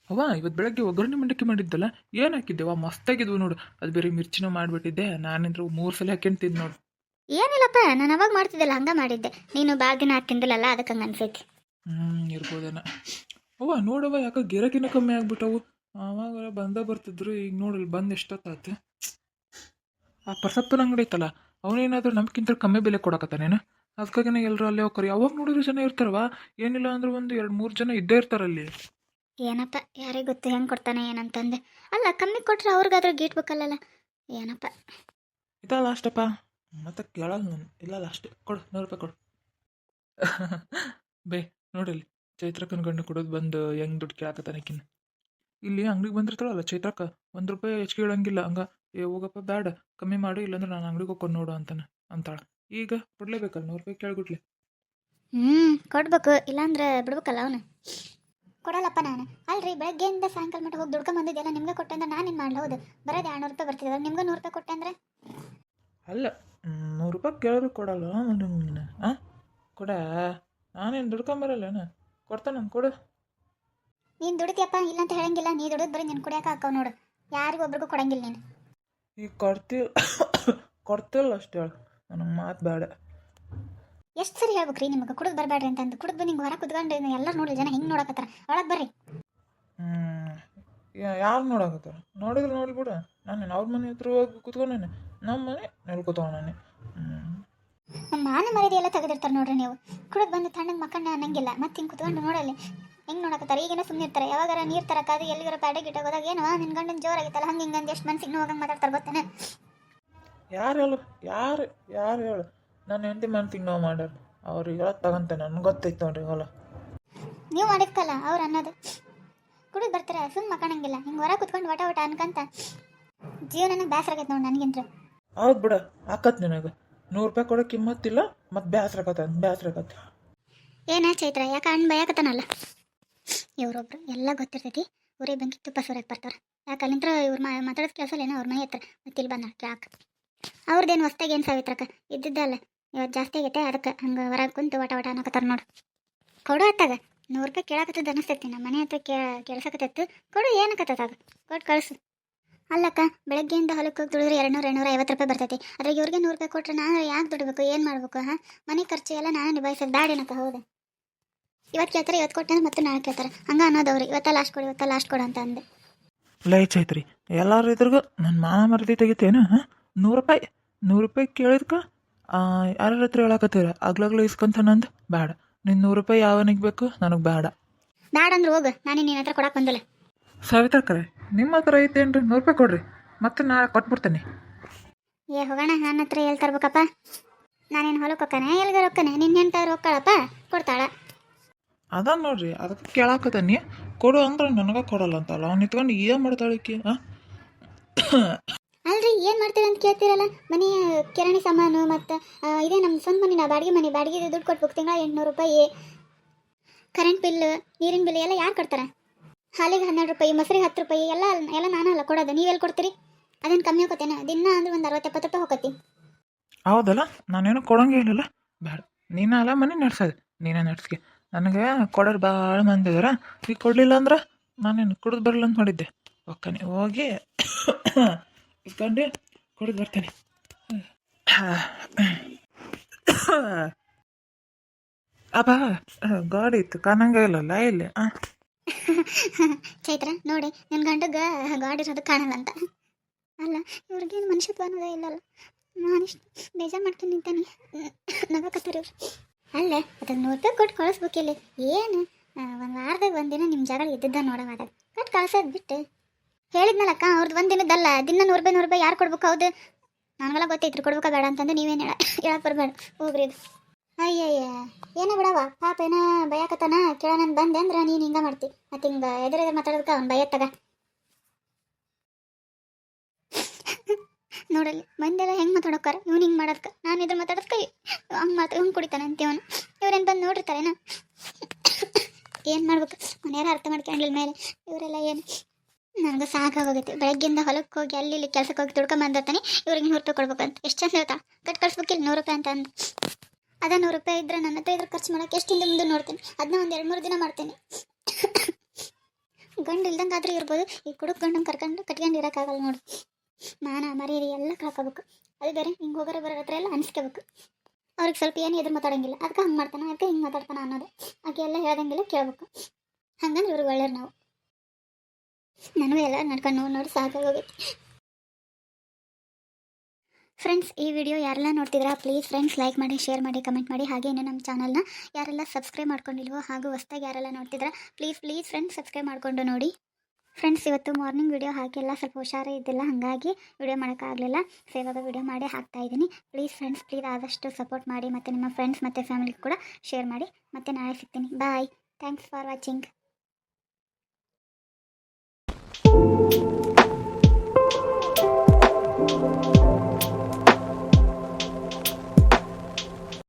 ಅವ್ವ ಇವತ್ತು ಬೆಳಗ್ಗೆ ಒಗ್ಗರಣೆ ಮಂಡಕ್ಕಿ ಮಾಡಿದ್ದಲ್ಲ ಏನು ಹಾಕಿದ್ದೆವ ಮಸ್ತಾಗಿದ್ವು ನೋಡು. ಅದು ಬೇರೆ ಮಿರ್ಚಿನೂ ಮಾಡಿಬಿಟ್ಟಿದ್ದೆ. ನಾನಿಂದ್ರು 3 ಸಲ ಹಾಕ್ಯಂಡು ತಿಂದು ನೋಡು. ಏನಿಲ್ಲಪ್ಪ, ನಾನು ಅವಾಗ ಮಾಡ್ತಿದ್ದಲ್ಲ ಹಂಗೆ ಮಾಡಿದ್ದೆ. ನೀನು ಭಾಳ ದಿನ ಆತ್ ತಿಂದಿಲ್ಲಲ್ಲ, ಅದಕ್ಕೆ ಹಂಗೆ ಅನ್ಸೈತಿ. ಇರ್ಬೋದೇನ. ಅವ್ವ ನೋಡವ್ವ, ಯಾಕೆ ಗಿರಾಕಿನ ಕಮ್ಮಿ ಆಗ್ಬಿಟ್ಟವು. ಆವಾಗ ಬರ್ತಿದ್ರು, ಈಗ ನೋಡಲ್ಲಿ ಬಂದು ಎಷ್ಟೊತ್ತಾತು. ಆ ಪರ್ಸಪ್ಪನ ಅಂಗಡಿ ಐತಲ್ಲ, ಅವನೇನಾದ್ರೂ ನಮ್ಗಿಂತ ಕಮ್ಮಿ ಬೆಲೆ ಕೊಡಕತ್ತಾನೇನು? ಅದಕ್ಕಾಗಿನ ಎಲ್ಲರೂ ಅಲ್ಲೇ ಹೋಗ್ತಾರೆ. ಯಾವಾಗ ನೋಡಿದ್ರು ಜನ ಇರ್ತಾರವ. ಏನಿಲ್ಲ ಅಂದ್ರೆ ಒಂದು 2-3 ಜನ ಇದ್ದೇ ಇರ್ತಾರಲ್ಲಿ. ಏನಪ್ಪ, ಯಾರಿಗೆ ಗೊತ್ತು ಹೆಂಗೆ ಕೊಡ್ತಾನೆ ಏನಂತಂದೆ. ಅಲ್ಲ, ಕಮ್ಮಿ ಕೊಟ್ರೆ ಅವ್ರಿಗಾದ್ರೂ ಗೀಟ್ಬೇಕಲ್ಲ. ಏನಪ್ಪ. ಇದಾ ಲಾಸ್ಟಪ್ಪ, ಮತ್ತೆ ಕೇಳಲ್ಲ ನಾನು. ಇಲ್ಲ ಲಾಸ್ಟ್ ಕೊಡು, 100 ರೂಪಾಯಿ ಕೊಡು. ಬೇ ನೋಡಲ್ಲಿ, ಚೈತ್ರಕ್ಕನ ಗಂಡು ಕೊಡೋದು ಬಂದು ಹೆಂಗೆ ದುಡ್ಡು ಕೇಳಾಕತ್ತಾನಕಿನ್ನ. ಇಲ್ಲಿ ಅಂಗಡಿಗೆ ಬಂದಿರ್ತಾಳಲ್ಲ ಚೈತ್ರಕ್ಕ, 1 ರೂಪಾಯಿ ಹೆಚ್ಚಿಗೆ ಹೇಳಂಗಿಲ್ಲ. ಹಂಗ ಹೋಗಪ್ಪ ಬೇಡ, ಕಮ್ಮಿ ಮಾಡು, ಇಲ್ಲಾಂದ್ರೆ ನಾನು ಅಂಗಡಿಗೆ ಹೋಗ್ಕೊಂಡು ನೋಡು ಅಂತಾಳ. ಈಗ ಕೊಡ್ಲೇಬೇಕಲ್ಲ 100 ರೂಪಾಯಿ ಕೇಳ್ಬಿಟ್ಲಿ. ಕೊಡ್ಬೇಕು, ಇಲ್ಲಾಂದ್ರೆ ಬಿಡ್ಬೇಕಲ್ಲ ಅವನು. ಕೊಡಲ್ಲಪ್ಪ ನಾನು. ಅಲ್ರಿ, ಬೆಳಗ್ಗೆಯಿಂದ ಸಾಯಂಕಾಲ ಮಟ್ಟ ಹೋಗಿ ದುಡ್ಕೊಂಡ್ ಬಂದಿದ್ದೆಲ್ಲ ನಿಮ್ಗೆ ಕೊಟ್ಟೆ ಅಂದ್ರೆ ನಾನು ಏನು ಮಾಡಲ? ಹೌದು, ಬರೋದು 200 ರೂಪಾಯಿ ಬರ್ತಿದ್ದಾರೆ, ನಿಮ್ಗೆ 100 ರೂಪಾಯಿ ಕೊಟ್ಟೆ ಅಂದ್ರೆ. ಅಲ್ಲ, 100 ರೂಪಾಯಿ ಕೇಳಿದ್ರು ಕೊಡಲ್ಲ ನೀನು. ಕೊಡ, ನಾನೇನು ದುಡ್ಕೊಂಬರಲ್ಲೇನ, ಕೊಡ್ತಾನೆ ಕೊಡು. ನೀನು ದುಡಿತೀಯಪ್ಪ, ಇಲ್ಲಂತ ಹೇಳಂಗಿಲ್ಲ. ನೀ ದುಡಿದ್ ಬರೀ ನಿನ್ ಕುಡಿಯಾಕ ಹಾಕವ್ ನೋಡು. ಯಾರಿಗೊಬ್ರಿಗೂ ಕೊಡಂಗಿಲ್ಲ ನೀನು. ಈಗ ಕೊಡ್ತಿಲ್ಲ ಅಷ್ಟೇ ಹೇಳು, ನನಗೆ ಮಾತು ಬೇಡ. ಎಷ್ಟು ಸರಿ ಹೇಳ್ಬೇಕ್ರಿ ನಿಮಗೆ ಕುಡಿದು ಬರಬೇಡ್ರಿ ಅಂತಂದು. ಕುಡಿದು ಬಂದು ಹಿಂಗೆ ಹೊರ ಕುತ್ಕೊಂಡು ಎಲ್ಲರೂ ನೋಡಿ, ಜನ ಹಿಂಗೆ ನೋಡಕತ್ತಾರ. ಒಳಗೆ ಬರ್ರಿ. ಯಾರು ನೋಡಕತ್ತಾರ? ನೋಡಿದ್ರೆ ನೋಡ್ಬಿಡ. ನಾನು ಅವ್ರ ಮನೆ ಹತ್ರ ಹೋಗಿ ಕುತ್ಕೊಂಡೇನೆ, ನಮ್ಮ ಮನೆ ನೆಲ್ಕೊತವನೇ. ಮಾನ ಮರ್ಯಾದೆ ಎಲ್ಲ ತೆಗೆದಿರ್ತಾರೆ ನೋಡ್ರಿ ನೀವು. ಕುಡಿದು ಬಂದು ತಣ್ಣಗೆ ಮಕ್ಕಣ್ಣ ಅನ್ನಂಗಿಲ್ಲ. ಮತ್ತೆ ಹಿಂಗೆ ಕುತ್ಕೊಂಡು ನೋಡಲ್ಲಿ ಹೆಂಗೆ ನೋಡಕತ್ತಾರೆ. ಈಗೇನೋ ಸುಮ್ಮನೆ ಇರ್ತಾರೆ. ಯಾವಾಗಾರ ನೀರು ತರಕಾದ್ರೆ ಎಲ್ಲಿಗಾರ ಪ್ಯಾಡೆ ಗಿಟ್ಟ ಹೋದಾಗ ಏನೋ ನಿನ್ನ ಗಂಡನ ಜೋರಾಗಿತ್ತಲ್ಲ ಹಂಗೆ ಹಿಂಗಂದು ಎಷ್ಟು ಮನ್ಸಿಗೆ ನೋವಾಗಂಗೆ ಮಾತಾಡ್ತಾರೆ ಗೊತ್ತೇನೆ. ಯಾರು ಹೇಳು, ಯಾರು ಹೇಳು? ನಾನು ಹೆಂಡತಿ ಮನ್ಸಿಗೆ ನೋವು ಮಾಡ್ಯಾರ. ಅವ್ರಿಗೆ ತಗೊಂತೆ ನನಗೆ ಗೊತ್ತೈತೆ ನೋಡ್ರಿ. ಹೊಲ ನೀವು ಮಾಡಿದ್ಕಲ್ಲ ಅವ್ರು ಅನ್ನೋದು. ಕುಡಿದು ಬರ್ತಾರೆ, ಸುಮ್ಮನೆ ಮಕ್ಕಣಂಗಿಲ್ಲ. ಹಿಂಗೆ ಹೊರ ಕುತ್ಕೊಂಡು ವಟ ಅನ್ಕಂತ ಜೀವನನ ಬೇಸರ ಆಗೈತೆ ನೋಡಿ ನನಗಿಂತ. ಹೌದು ಬಿಡ, ಆಕತ್ ನಿನಗೆ 100 ರೂಪಾಯಿ ಕೊಡೋ ಕಿಮ್ಮತ್ತಿಲ್ಲ, ಮತ್ತು ಬೇಸರ ಏನ ಚೈತ್ರ, ಯಾಕೆ ಅಣ್ಣ ಭಯಕತ್ತಾನಲ್ಲ. ಇವ್ರೊಬ್ರು ಎಲ್ಲ ಗೊತ್ತಿರ್ತೈತಿ. ಊರೇ ಬೆಂಕಿ ತುಪ್ಪ ಸೂರಕ್ಕೆ ಬರ್ತಾರೆ. ಯಾಕೆ ಅಲ್ಲಿಂತ್ರ ಇವ್ರು ಮಾತಾಡೋದು ಕೆಲಸ ಏನೋ ಅವ್ರ ಮನೆ ಹತ್ರ. ಮತ್ತೆ ಇಲ್ಲಿ ಬಂದ ಯಾಕೆ ಅವ್ರದ್ದೇನು ಹೊಸ್ತಾಗ ಏನು ಸಾವಿತ್ರಕ್ಕ ಇದ್ದಿದ್ದಲ್ಲ. ಇವತ್ತು ಜಾಸ್ತಿ ಆಗೈತೆ, ಅದಕ್ಕೆ ಹಂಗೆ ಹೊರಗೆ ಕುಂತು ವಟ ಅನ್ನಕತ್ತಾರ ನೋಡು. ಕೊಡು ಅತ್ತಾಗ 100 ರೂಪಾಯಿ ಕೇಳಾಕತ್ತದ ಅನಿಸ್ತೈತಿ. ನಮ್ಮ ಮನೆ ಹತ್ರ ಕೇಳ್ಸಕತ್ತೈತು. ಕೊಡು, ಏನಕತ್ತದ ಕೊಟ್ಟು ಕಳಿಸು. ಅಲ್ಲಕ್ಕ, ಬೆಳಗ್ಗೆಯಿಂದ ಹೊಲಕ್ಕೆ ಹೋಗಿ ದುಡಿದ್ರೆ 200-250 ರೂಪಾಯಿ ಬರ್ತೈತಿ. ಅದ್ರಾಗ ಇವ್ರಿಗೆ 100 ರೂಪಾಯಿ ಕೊಟ್ಟರೆ ನಾನು ಯಾಕೆ ದುಡಿಬೇಕು? ಏನು ಮಾಡ್ಬೇಕು? ಮನೆ ಖರ್ಚು ಎಲ್ಲ ನಾನು ನಿಭಾಯಿಸೋದು ಬ್ಯಾಡ ಏನಕ್ಕ? ಹೌದು, ಇವತ್ತು ಕೇಳ್ತಾರೆ, ಇವತ್ತು ಕೊಟ್ಟೆ ಮತ್ತೆ ನಾಳೆ ಕೇಳ್ತಾರೆ. ಹಂಗೆ ಅನ್ನೋದವ್ರಿ. ಇವತ್ತ ಲಾಸ್ಟ್ ಕೊಡು ಅಂತ ಅಂದೆ. ಲೈ ಚೈತ್ರಿ, ಎಲ್ಲಾರು ಇದ್ರಿಗೂ ನನ್ನ ಮಾನ ಮರದಿ ತೆಗಿತೇನು? 100 ರೂಪಾಯಿ ಕೇಳಿದ್ಕ ಯಾರ ಹತ್ರ ಹೇಳಕತ್ತೀರ? ಆಗ್ಲಾಗ್ಲೂ ಇಸ್ಕೊಂತಾನಂದು ಬೇಡ. ನಿನ್ನ 100 ರೂಪಾಯಿ ಯಾವನಿಗೆ ಬೇಕು? ನನಗೆ ಬೇಡ. ಬ್ಯಾಡ ಅಂದ್ರೆ ಹೋಗು, ನಾನು ನಿನ್ನ ಹತ್ರ ಕೊಡಕ್ಕೆ ಬಂದಿಲ್ಲ. ಸಾವಿತ್ರಕ್ಕರೆ, ನಿಮ್ಮ ಹತ್ರ ಐತೇನ್ರಿ? 100 ರೂಪಾಯಿ ಕೊಡ್ರಿ, ಮತ್ತೆ ನಾಳೆ ಕೊಟ್ಬಿಡ್ತೇನೆ. ಹೋಗೋಣ, ನನ್ನ ಹತ್ರ ಎಲ್ಲಿ ತರ್ಬೇಕಪ್ಪ? ನಾನೇನು ಹೊಲಕ್ಕೆ ಹೋಗ್ತಾನೆ ಎಲ್ಲಿಗೆ ರೊಕ್ಕನೆ? ನಿನ್ನ ಹೆಂಟ ರೊಕ್ಕಳಪ್ಪ ಕೊಡ್ತಾಳ. ಅದ ನೋಡ್ರಿ, ಅದಕ್ಕೆ ಕೇಳಾಕತ್ತಾನಿ. ಕೊಡು ಅಂದ್ರೆ ನನಗೆ ಕೊಡಲ್ಲ ಅಂತಲ್ಲ. ಅವ್ನು ನಿಂತ್ಕೊಂಡು ಏನು ಮಾಡ್ತಾಳಿಕೆ? ಅಲ್ರಿ, ಏನು ಮಾಡ್ತೀರಿ ಅಂತ ಕೇಳ್ತೀರಲ್ಲ. ಮನೆ ಕಿರಾಣಿ ಸಾಮಾನು ಮತ್ತು ಇದೇ ನಮ್ಮ ಸ್ವಂತ ಮನೆ. ನಾ ಬಾಡಿಗೆ ದುಡ್ಡು ಕೊಟ್ಬೇಕು. ತಿಂಗಳ 800 ರೂಪಾಯಿ. ಕರೆಂಟ್ ಬಿಲ್, ನೀರಿನ ಬಿಲ್ ಎಲ್ಲ ಯಾರು ಕೊಡ್ತಾರೆ? ಹಾಲಿಗೆ 12 ರೂಪಾಯಿ, ಮೊಸರಿಗೆ 10 ರೂಪಾಯಿ, ಎಲ್ಲ ನಾನಲ್ಲ ಕೊಡೋದು. ನೀವೆಲ್ಲಿ ಕೊಡ್ತೀರಿ? ಅದೇನು ಕಮ್ಮಿ ಹೋಗ್ತೇನೆ? ದಿನ ಅಂದ್ರೆ ಒಂದು 60-70 ರೂಪಾಯಿ ಹೋಗತ್ತಿ. ಹೌದಲ್ಲ, ನಾನೇನು ಕೊಡಂಗೆ ಇಲ್ಲಲ್ಲ. ಬೇಡ, ನೀನಲ್ಲ ಮನೆ ನಡ್ಸೋದು, ನೀನೇ ನಡ್ಸ್ಕೆ. ನನಗೆ ಕೊಡೋರು ಭಾಳ ಮಂದಿ ಇದಾರ. ಈಗ ಕೊಡಲಿಲ್ಲ ಅಂದ್ರೆ ನಾನೇನು ಕುಡಿದು ಬರಲ್ಲ ಅಂತ ಮಾಡಿದ್ದೆ. ಒಕ್ಕನೆ ಹೋಗಿ ಇಸ್ಕೊಂಡು ಕುಡಿದು ಬರ್ತೇನೆ. ಅಬ್ಬ, ಗಾಡಿ ಇತ್ತು ಕಾಣಂಗೆ ಇಲ್ಲಲ್ಲ ಇಲ್ಲಿ. ಚೈತ್ರ ನೋಡಿ, ನಿನ್ನ ಗಂಡಗ ಗಾಡಿ ಇರೋದು ಕಾಣಲ್ಲ ಅಂತ. ಅಲ್ಲ, ಇವ್ರಿಗೇನು ಮನುಷ್ಯತ್ವ ಅನ್ನೋದೇ ಇಲ್ಲಲ್ಲ. ನಾನಿಷ್ಟು ಬೇಜಾರು ಮಾಡ್ಕೊಂಡು ನಿಂತಾನೆ ನಗಕತ್ತಾರೆ ಇವ್ರು. ಅಲ್ಲೇ ಅದಕ್ಕೆ 100 ರೂಪಾಯಿ ಕೊಟ್ಟು ಕಳಿಸ್ಬೇಕಿಲ್ಲಿ. ಏನು ಒಂದು ವಾರದಾಗ ಒಂದಿನ ನಿಮ್ಮ ಜಗಳ ಇದ್ದಿದ್ದ ನೋಡೋ ಅದಾಗ ಕೊಟ್ಟು ಕಳ್ಸೋದು ಬಿಟ್ಟು ಹೇಳಿದ್ನಲ್ಲಕ್ಕ. ಅವ್ರದ್ದು ಒಂದು ದಿನದಲ್ಲ, ದಿನ 100 ರೂಪಾಯಿ ಯಾರು ಕೊಡ್ಬೇಕು? ಹೌದು, ನನಗೆಲ್ಲ ಗೊತ್ತೈತ್ರಿ ಕೊಡ್ಬೇಕಾ ಬೇಡ ಅಂತಂದು. ನೀವೇನು ಹೇಳಕ್ಕೆ ಬರಬೇಡ, ಹೋಗ್ರಿ ಇದು. ಅಯ್ಯಯ್ಯ, ಏನೋ ಬಿಡವ, ಪಾಪ ಏನೋ ಭಯಕತ್ತಾನ. ಕೇಳೋಣ ಬಂದೆ ಅಂದ್ರೆ ನೀನು ಹಿಂಗೆ ಮಾಡ್ತಿ. ಮತ್ತೆ ಹಿಂಗೆ ಎದುರು ಮಾತಾಡೋದಕ್ಕೆ ಅವ್ನು ಭಯತ್ತಗ. ನೋಡಲ್ಲಿ ಮಂದೆಲ್ಲ ಹೆಂಗೆ ಮಾತಾಡೋಕ್ಕಾರ. ಇವ್ನು ಹಿಂಗೆ ಮಾಡೋದಕ್ಕೆ, ನಾನು ಇದ್ರ ಮಾತಾಡೋದಕ್ಕೆ ಹಂಗೆ ಕುಡಿತಾನೆ ಅಂತೀವನು. ಇವ್ರೇನು ಬಂದು ನೋಡಿರ್ತಾರೇನ? ಏನು ಮಾಡ್ಬೇಕು? ಮನೆಯಾರ ಅರ್ಥ ಮಾಡ್ಕೊಂಡಿಲ್ಲ ಮೇಲೆ ಇವರೆಲ್ಲ ಏನು. ನನಗೆ ಸಾಕಾಗೋಗೈತಿ. ಬೆಳಗ್ಗೆಯಿಂದ ಹೊಲಕ್ಕೆ ಹೋಗಿ ಅಲ್ಲಿ ಇಲ್ಲಿ ಕೆಲಸಕ್ಕೆ ಹೋಗಿ ದುಡ್ಕೊಂಬಂದಿರ್ತಾನೆ. ಇವ್ರಿಗೆ 100 ರೂಪಾಯಿ ಕೊಡ್ಬೇಕಂತ ಎಷ್ಟು ಚಂದ ಹೇಳ್ತಾ. ಕಟ್ ಕಳಿಸ್ಬೇಕಿಲ್ಲ 100 ರೂಪಾಯಿ ಅಂತ ಅಂದು. ಅದ 100 ರೂಪಾಯಿ ಇದ್ರೆ ನನ್ನ ಹತ್ರ ಇದ್ರೆ ಖರ್ಚು ಮಾಡೋಕೆ ಎಷ್ಟು ಹಿಂದೆ ಮುಂದೆ ನೋಡ್ತೀನಿ. ಅದನ್ನ ಒಂದು 2-3 ದಿನ ಮಾಡ್ತೀನಿ. ಗಂಡು ಇಲ್ದಂಗೆ ಆದ್ರೆ ಇರ್ಬೋದು, ಈ ಕುಡುಕ್ ಗಂಡಂಗೆ ಕಟ್ಕೊಂಡು ಇರೋಕ್ಕಾಗಲ್ಲ ನೋಡು. ಮಾನ ಮರ್ಯಾದೆ ಎಲ್ಲ ಕಳ್ಕೋಬೇಕು. ಅದು ಬೇರೆ ಹಿಂಗೆ ಹೋಗೋರು ಬರೋ ಹತ್ರ ಎಲ್ಲ ಅನಿಸ್ಕೋಬೇಕು. ಅವ್ರಿಗೆ ಸ್ವಲ್ಪ ಏನು ಎದುರು ಮಾತಾಡೋಂಗಿಲ್ಲ, ಅದಕ್ಕೆ ಹಂಗೆ ಮಾಡ್ತಾನೆ, ಅದಕ್ಕೆ ಹಿಂಗೆ ಮಾತಾಡ್ತಾನೆ ಅನ್ನೋದು. ಹಾಗೆ ಎಲ್ಲ ಹೇಳ್ದಂಗೆಲ್ಲ ಕೇಳಬೇಕು. ಹಂಗಂದ್ರೆ ಇವ್ರಿಗೆ ಒಳ್ಳೆಯರು ನಾವು. ನನಗೂ ಎಲ್ಲ ನಡ್ಕೊಂಡು ನೋಡಿ ಸಾಕಾಗೋಗೈತಿ. ಫ್ರೆಂಡ್ಸ್, ಈ ವಿಡಿಯೋ ಯಾರೆಲ್ಲ ನೋಡ್ತಿದ್ರಾ ಪ್ಲೀಸ್ ಫ್ರೆಂಡ್ಸ್ ಲೈಕ್ ಮಾಡಿ, ಶೇರ್ ಮಾಡಿ, ಕಮೆಂಟ್ ಮಾಡಿ. ಹಾಗೆ ಇನ್ನು ನಮ್ಮ ಚಾನಲ್ನ ಯಾರೆಲ್ಲ ಸಬ್ಸ್ಕ್ರೈಬ್ ಮಾಡ್ಕೊಂಡಿಲ್ವೋ ಹಾಗೂ ಹೊಸದಾಗಿ ಯಾರೆಲ್ಲ ನೋಡ್ತಿದ್ರಾ ಪ್ಲೀಸ್ ಫ್ರೆಂಡ್ಸ್ ಸಬ್ಸ್ಕ್ರೈಬ್ ಮಾಡಿಕೊಂಡು ನೋಡಿ. ಫ್ರೆಂಡ್ಸ್, ಇವತ್ತು ಮಾರ್ನಿಂಗ್ ವಿಡಿಯೋ ಹಾಕಿಲ್ಲ, ಸ್ವಲ್ಪ ಹುಷಾರೇ ಇದ್ದಿಲ್ಲ, ಹಾಗಾಗಿ ವಿಡಿಯೋ ಮಾಡೋಕ್ಕಾಗಲಿಲ್ಲ. ಸೊ ಇವಾಗ ವಿಡಿಯೋ ಮಾಡಿ ಹಾಕ್ತಾಯಿದ್ದೀನಿ. ಪ್ಲೀಸ್ ಫ್ರೆಂಡ್ಸ್ ಆದಷ್ಟು ಸಪೋರ್ಟ್ ಮಾಡಿ, ಮತ್ತು ನಿಮ್ಮ ಫ್ರೆಂಡ್ಸ್ ಮತ್ತು ಫ್ಯಾಮಿಲಿಗೆ ಕೂಡ ಶೇರ್ ಮಾಡಿ. ಮತ್ತು ನಾಳೆ ಸಿಗ್ತೀನಿ. ಬಾಯ್. Thanks for watching.